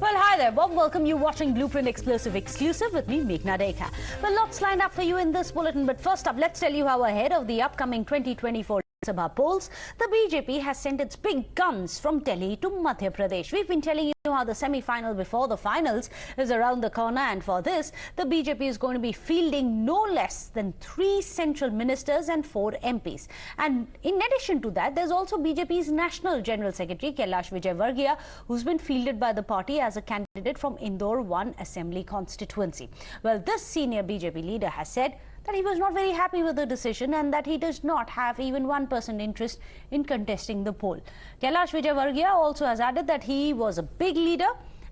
Well, hi there. Warm welcome. You watching Blueprint Explosive Exclusive with me, Meghna Deka. Well, lots lined up for you in this bulletin, but first up, let's tell you how ahead of the upcoming 2024 Sabha polls, the BJP has sent its big guns from Delhi to Madhya Pradesh. We've been telling you how the semi-final before the finals is around the corner, and for this, the BJP is going to be fielding no less than 3 central ministers and 4 MPs. And in addition to that, there's also BJP's National General Secretary Kailash Vijayvargiya, who's been fielded by the party as a candidate from Indore 1 Assembly constituency. Well, this senior BJP leader has said that he was not very happy with the decision and that he does not have even 1% interest in contesting the poll. Kailash Vijayvargiya also has added that he was a big leader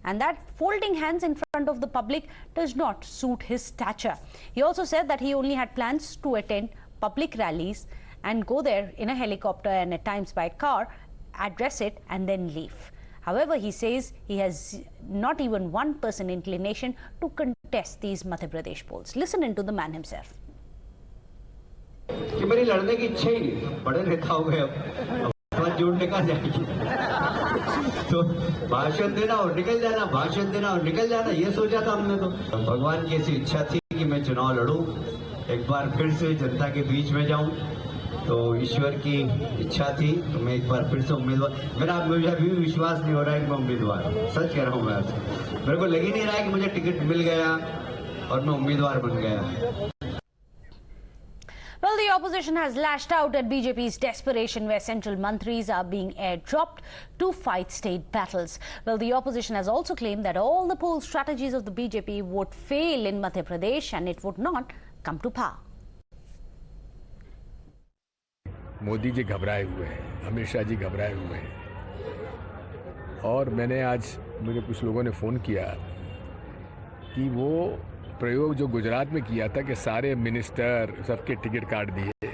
and that folding hands in front of the public does not suit his stature. He also said that he only had plans to attend public rallies and go there in a helicopter and at times by car, address it and then leave. However, he says he has not even 1% inclination to contest these Madhya Pradesh polls. Listen into the man himself. कि मेरी लड़ने की इच्छा ही नहीं, बड़े नेता हो गए, अब जोड़ने का जाएगी, तो भाषण देना और निकल जाना, भाषण देना और निकल जाना, ये सोचा था हमने। तो भगवान की ऐसी इच्छा थी कि मैं चुनाव लड़ूं, एक बार फिर से जनता के बीच में जाऊं, तो ईश्वर की इच्छा थी, तो मैं एक बार फिर से उम्मीदवार, मुझे अभी भी विश्वास नहीं हो रहा है कि मैं उम्मीदवार हूं, सच कह रहा हूं मैं आपसे, मेरे को लग ही नहीं रहा है कि मुझे टिकट मिल गया और मैं उम्मीदवार बन गया। Well, the opposition has lashed out at BJP's desperation where central mantris are being airdropped to fight state battles. Well, the opposition has also claimed that all the poll strategies of the BJP would fail in Madhya Pradesh and it would not come to power. Modi ji घबराए हुए हैं, अमित शाह जी घबराए हुए हैं और मैंने आज मुझे कुछ लोगों ने फ़ोन किया कि वो प्रयोग जो गुजरात में किया था कि सारे मिनिस्टर सबके टिकट काट दिए,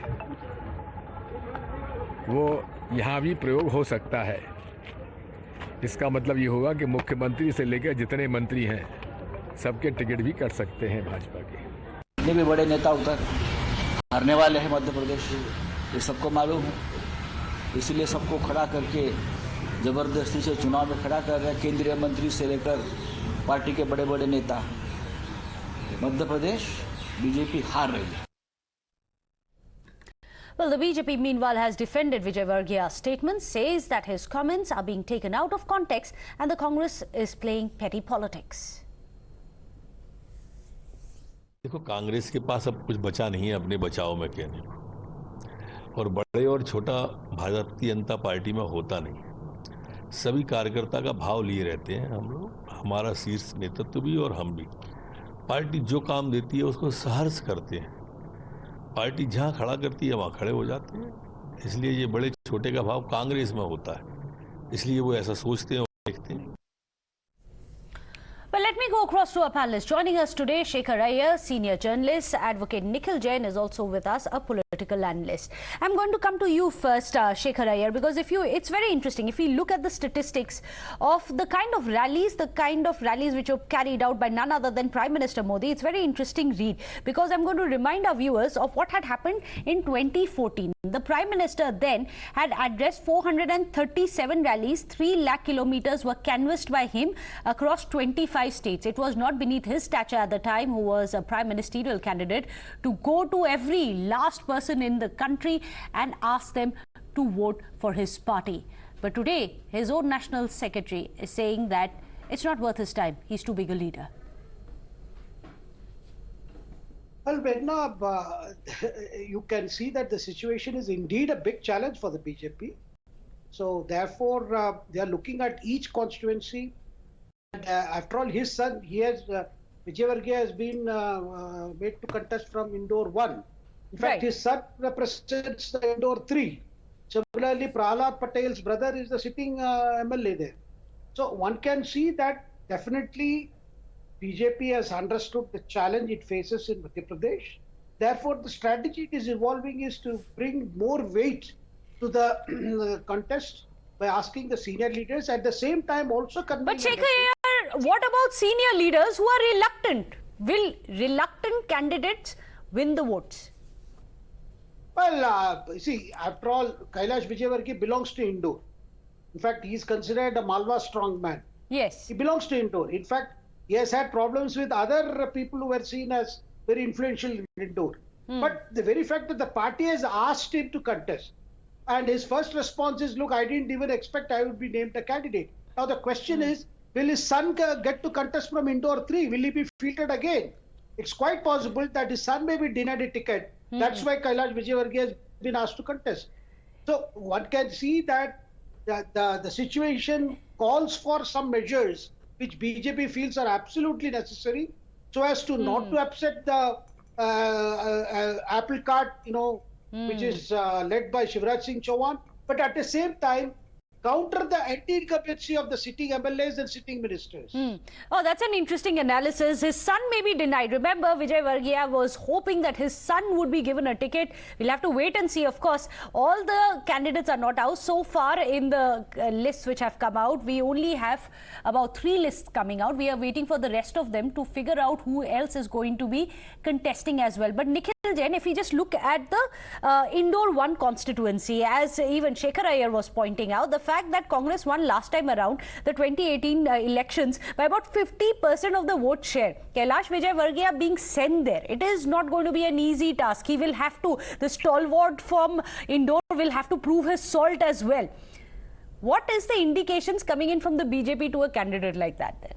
वो यहाँ भी प्रयोग हो सकता है। इसका मतलब ये होगा कि मुख्यमंत्री से लेकर जितने मंत्री हैं सबके टिकट भी कट सकते हैं भाजपा के। जितने भी बड़े नेता उधर हारने वाले हैं मध्य प्रदेश, ये सबको मालूम है, इसलिए सबको खड़ा करके ज़बरदस्ती से चुनाव में खड़ा कर रहे हैं। केंद्रीय मंत्री से लेकर पार्टी के बड़े बड़े नेता, मध्य प्रदेश बीजेपी हार रही है। Well, the BJP meanwhile has defended Vijayvargiya's statement, says that his comments are being taken out of context and the Congress is playing petty politics. देखो, कांग्रेस के पास अब कुछ बचा नहीं है अपने बचाव में कहने को, और बड़े और छोटा भारतीय जनता पार्टी में होता नहीं। सभी कार्यकर्ता का भाव लिए रहते हैं हम लोग, हमारा शीर्ष नेतृत्व भी और हम भी। पार्टी जो काम देती है उसको सहर्ष करते हैं, पार्टी जहां खड़ा करती है वहां खड़े हो जाते हैं, इसलिए ये बड़े छोटे का भाव कांग्रेस में होता है, इसलिए वो ऐसा सोचते हैं और देखते हैं। Well, let me go across to our panelists. Joining us today, Shekhar Iyer, senior journalist. Advocate Nikhil Jain is also with us, a political analyst. I'm going to come to you first, Shekhar Iyer, because it's very interesting. If you look at the statistics of the kind of rallies which were carried out by none other than Prime Minister Modi, it's very interesting read, because I'm going to remind our viewers of what had happened in 2014. The Prime Minister then had addressed 437 rallies, 3 lakh kilometers were canvassed by him across 25 states. It was not beneath his stature at the time, who was a prime ministerial candidate, to go to every last person in the country and ask them to vote for his party. But today, his own national secretary is saying that it's not worth his time. He's too big a leader. Well, Meghna, you can see that the situation is indeed a big challenge for the BJP. So therefore, they are looking at each constituency. And after all, his son, Vijayvargiya has been made to contest from Indore 1. In fact, his son represents the Indore 3. Similarly, Prahlad Patel's brother is the sitting MLA there. So one can see that definitely BJP has understood the challenge it faces in Madhya Pradesh. Therefore, the strategy it is evolving is to bring more weight to the contest by asking the senior leaders, at the same time also convening. But Shekhar Iyer, what about senior leaders who are reluctant? Will reluctant candidates win the votes? Well, see, after all, Kailash Vijayvargiya belongs to Indore. In fact, he is considered a Malwa strongman. Yes. He belongs to Indore. In fact, he has had problems with other people who were seen as very influential in Indore. But the very fact that the party has asked him to contest, and his first response is, look, I didn't even expect I would be named a candidate. Now the question is, will his son get to contest from Indore 3? Will he be fielded again? It's quite possible that his son may be denied a ticket. That's why Kailash Vijayvargiya has been asked to contest. So one can see that the situation calls for some measures which BJP feels are absolutely necessary so as to not to upset the apple cart, which is led by Shivraj Singh Chauhan, but at the same time counter the anti-incumbency of the sitting MLAs and sitting ministers. Oh, that's an interesting analysis. His son may be denied. Remember, Vijayvargiya was hoping that his son would be given a ticket. We'll have to wait and see. Of course, all the candidates are not out. So far in the lists which have come out, we only have about 3 lists coming out. We are waiting for the rest of them to figure out who else is going to be contesting as well. But Nikhil Jain, if we just look at the Indore 1 constituency, as even Shekhar Iyer was pointing out, the fact that Congress won last time around the 2018 elections by about 50% of the vote share. Kailash Vijayvargiya being sent there, it is not going to be an easy task. He will have to, the stalwart from Indore will have to prove his salt as well. What is the indications coming in from the BJP to a candidate like that then?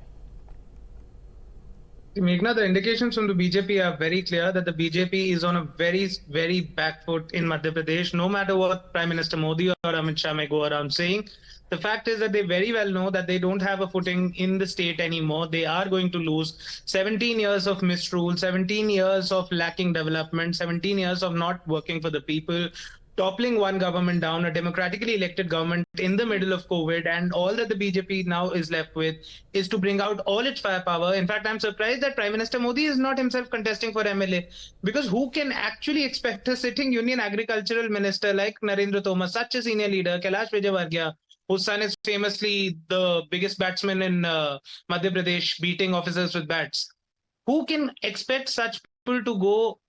Meghna, the indications from the BJP are very clear that the BJP is on a very, very back foot in Madhya Pradesh. No matter what Prime Minister Modi or Amit Shah may go around saying, the fact is that they very well know that they don't have a footing in the state anymore. They are going to lose 17 years of misrule, 17 years of lacking development, 17 years of not working for the people, toppling one government down, a democratically elected government in the middle of COVID, and all that the BJP now is left with is to bring out all its firepower. In fact, I'm surprised that Prime Minister Modi is not himself contesting for MLA, because who can actually expect a sitting Union Agricultural Minister like Narendra Thomas, such a senior leader, Kailash Vijayvargiya, whose son is famously the biggest batsman in Madhya Pradesh, beating officers with bats. Who can expect such people to go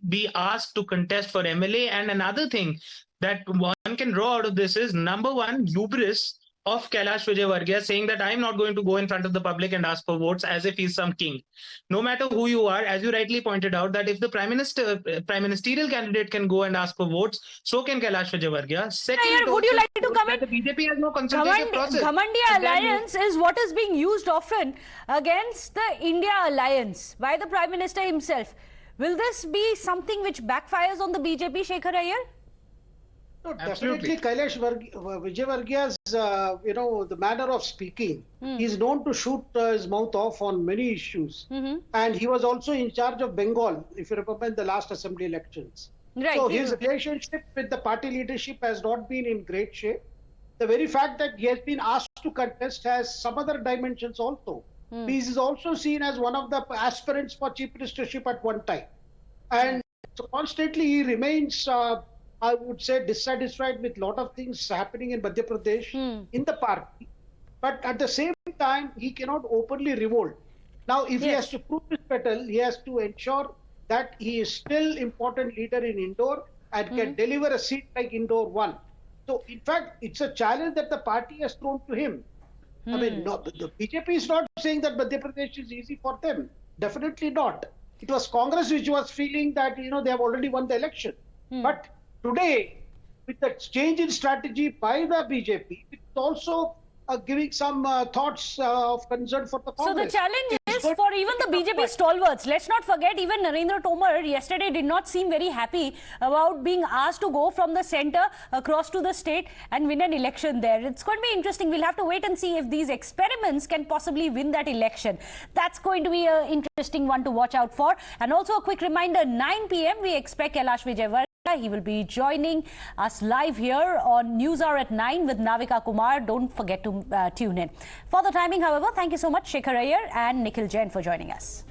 be asked to contest for MLA? And another thing that one can draw out of this is, number one, hubris of Kailash Vijayvargiya saying that I'm not going to go in front of the public and ask for votes as if he's some king. No matter who you are, as you rightly pointed out, that if the prime ministerial candidate can go and ask for votes, so can Kailash Vijayvargiya. Second, would you like to comment? The BJP has no consultative process. Ghamandiya alliance is what is being used often against the India alliance by the Prime Minister himself. Will this be something which backfires on the BJP, Shekhar Iyer? No, definitely Kailash Vijayvargiya's, the manner of speaking. He's known to shoot his mouth off on many issues. And he was also in charge of Bengal, if you remember, in the last assembly elections. Right. So his relationship with the party leadership has not been in great shape. The very fact that he has been asked to contest has some other dimensions also. He is also seen as one of the aspirants for chief ministership at one time. And so constantly he remains, I would say, dissatisfied with a lot of things happening in Madhya Pradesh in the party. But at the same time, he cannot openly revolt. Now, if he has to prove his mettle, he has to ensure that he is still important leader in Indore and can deliver a seat like Indore 1. So, in fact, it's a challenge that the party has thrown to him. I mean, no, the BJP is not saying that Madhya Pradesh is easy for them. Definitely not. It was Congress which was feeling that, they have already won the election. But today, with the change in strategy by the BJP, it's also giving some thoughts of concern for the Congress. So the challenge is for even the BJP stalwarts. Let's not forget, even Narendra Tomar yesterday did not seem very happy about being asked to go from the centre across to the state and win an election there. It's going to be interesting. We'll have to wait and see if these experiments can possibly win that election. That's going to be an interesting one to watch out for. And also a quick reminder, 9 p.m. we expect Kailash Vijayvargiya. He will be joining us live here on News Hour at 9 with Navika Kumar. Don't forget to tune in. For the timing, however, thank you so much, Shekhar Iyer and Nikhil Jain, for joining us.